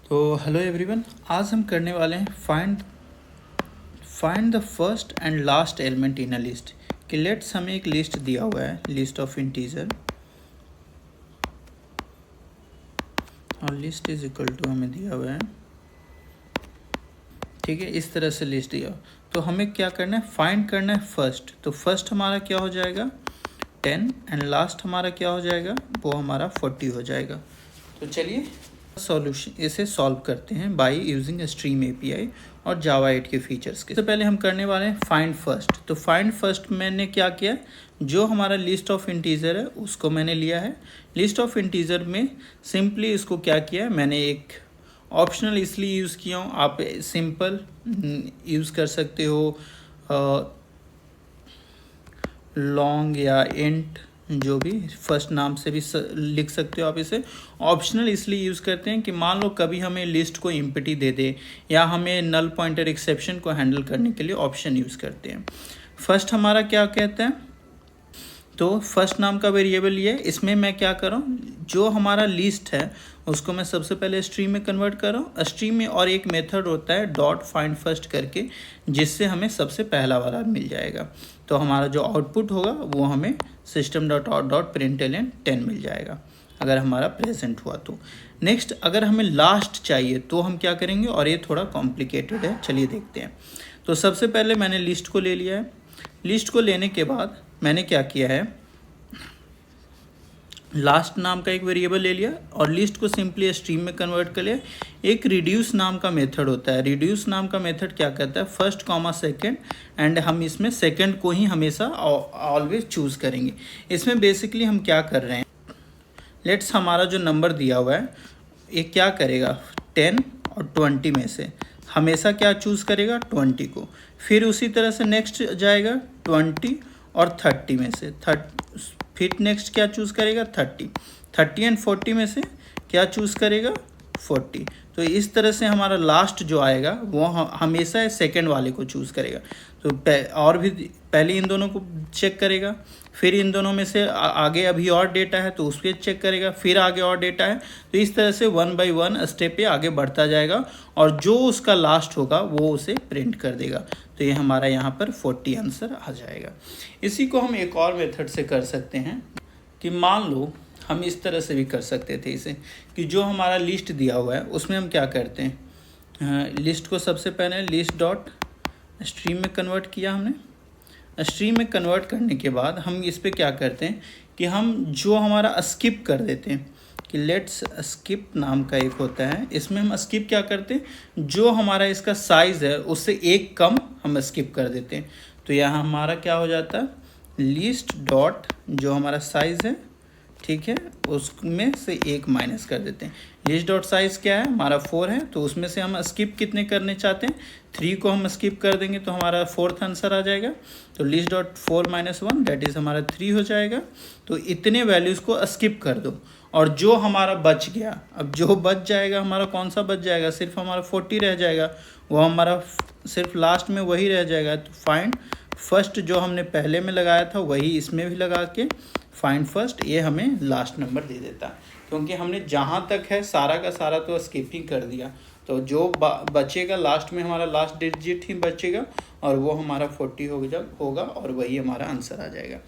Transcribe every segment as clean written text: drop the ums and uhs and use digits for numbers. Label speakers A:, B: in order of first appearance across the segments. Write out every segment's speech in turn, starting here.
A: तो hello everyone, आज हम करने वाले हैं find the first and last element in a list. कि लेट्स हमें एक लिस्ट दिया हुआ है, लिस्ट ऑफ इंटीजर, और लिस्ट इज इक्वल टू हमें दिया हुआ है, ठीक है। इस तरह से लिस्ट दिया, तो हमें क्या करना है, फाइंड करना है फर्स्ट। तो फर्स्ट हमारा क्या हो जाएगा 10 एंड लास्ट हमारा क्या हो जाएगा, वो हमारा 40 हो जाएगा। तो चलिए सॉल्यूशन इसे सॉल्व करते हैं बाय यूजिंग स्ट्रीम एपीआई और जावा 8 के फीचर्स के। तो पहले हम करने वाले हैं फाइंड फर्स्ट। तो फाइंड फर्स्ट मैंने क्या किया, जो हमारा लिस्ट ऑफ इंटीजर है उसको मैंने लिया है। लिस्ट ऑफ इंटीजर में सिंपली इसको क्या किया है, मैंने एक ऑप्शनल इसलिए यूज़ किया हूँ, आप सिंपल यूज़ कर सकते हो, लॉन्ग या इंट, जो भी फर्स्ट नाम से भी लिख सकते हो आप। इसे ऑप्शनल इसलिए यूज़ करते हैं कि मान लो कभी हमें लिस्ट को इम्पिटी दे दे या हमें नल पॉइंटर एक्सेप्शन को हैंडल करने के लिए ऑप्शन यूज़ करते हैं। फर्स्ट हमारा क्या कहते हैं, तो फर्स्ट नाम का वेरिएबल ये है। इसमें मैं क्या कर रहा हूँ, जो हमारा लिस्ट है उसको मैं सबसे पहले स्ट्रीम में कन्वर्ट कर रहा हूँ। स्ट्रीम में और एक मेथड होता है डॉट फाइंड फर्स्ट करके, जिससे हमें सबसे पहला वाला मिल जाएगा। तो हमारा जो आउटपुट होगा वो हमें system dot out dot println 10 मिल जाएगा, अगर हमारा प्रेजेंट हुआ तो। नेक्स्ट, अगर हमें लास्ट चाहिए तो हम क्या करेंगे, और ये थोड़ा कॉम्प्लिकेटेड है, चलिए देखते हैं। तो सबसे पहले मैंने लिस्ट को ले लिया है। लिस्ट को लेने के बाद मैंने क्या किया है, लास्ट नाम का एक वेरिएबल ले लिया और लिस्ट को सिंपली स्ट्रीम में कन्वर्ट कर लिया। एक रिड्यूस नाम का मेथड होता है। रिड्यूस नाम का मेथड क्या करता है, फर्स्ट कॉमा सेकंड, एंड हम इसमें सेकंड को ही हमेशा ऑलवेज चूज़ करेंगे। इसमें बेसिकली हम क्या कर रहे हैं, लेट्स हमारा जो नंबर दिया हुआ है ये क्या करेगा, 10 और 20 में से हमेशा क्या चूज़ करेगा, 20 को। फिर उसी तरह से नेक्स्ट जाएगा 20 और 30 में से फिर नेक्स्ट क्या चूज़ करेगा, 30 एंड 40 में से क्या चूज़ करेगा, 40। तो इस तरह से हमारा लास्ट जो आएगा वो हमेशा सेकंड वाले को चूज़ करेगा। तो और भी पहले इन दोनों को चेक करेगा, फिर इन दोनों में से आगे अभी और डेटा है तो उस पर चेक करेगा, फिर आगे और डेटा है। तो इस तरह से 1 बाय 1 स्टेप पे आगे बढ़ता जाएगा और जो उसका लास्ट होगा वो उसे प्रिंट कर देगा। तो ये हमारा यहाँ पर 40 आंसर आ जाएगा। इसी को हम एक और मेथड से कर सकते हैं कि मान लो हम इस तरह से भी कर सकते थे इसे, कि जो हमारा लिस्ट दिया हुआ है उसमें हम क्या करते हैं, लिस्ट को सबसे पहले लिस्ट डॉट स्ट्रीम में कन्वर्ट किया हमने। स्ट्रीम में कन्वर्ट करने के बाद हम इस पे क्या करते हैं कि हम जो हमारा स्किप कर देते हैं, कि लेट्स स्किप नाम का एक होता है। इसमें हम स्किप क्या करते हैं, जो हमारा इसका साइज़ है उससे एक कम हम स्किप कर देते हैं। तो यहाँ हमारा क्या हो जाता है, लिस्ट डॉट जो हमारा साइज़ है, ठीक है, उसमें से एक माइनस कर देते हैं। लिस्ट डॉट साइज़ क्या है, हमारा 4 है, तो उसमें से हम स्किप कितने करने चाहते हैं, 3 को हम स्किप कर देंगे तो हमारा 4th आंसर आ जाएगा। तो लिस्ट डॉट 4 - 1 दैट इज़ हमारा 3 हो जाएगा। तो इतने वैल्यूज़ को स्किप कर दो और जो हमारा बच गया, अब जो बच जाएगा हमारा कौन सा बच जाएगा, सिर्फ हमारा 40 रह जाएगा, वो हमारा सिर्फ लास्ट में वही रह जाएगा। तो फाइंड फर्स्ट जो हमने पहले में लगाया था वही इसमें भी लगा के फाइंड फर्स्ट, ये हमें लास्ट नंबर दे देता है, क्योंकि हमने जहाँ तक है सारा का सारा तो स्किप ही कर दिया। तो जो बचेगा लास्ट में हमारा लास्ट डिजिट ही बचेगा और वो हमारा 40 होगा और वही हमारा आंसर आ जाएगा।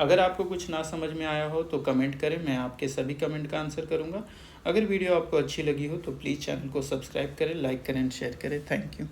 A: अगर आपको कुछ ना समझ में आया हो तो कमेंट करें, मैं आपके सभी कमेंट का आंसर करूँगा। अगर वीडियो आपको अच्छी लगी हो तो प्लीज़ चैनल को सब्सक्राइब करें, लाइक करें एंड शेयर करें। Thank you.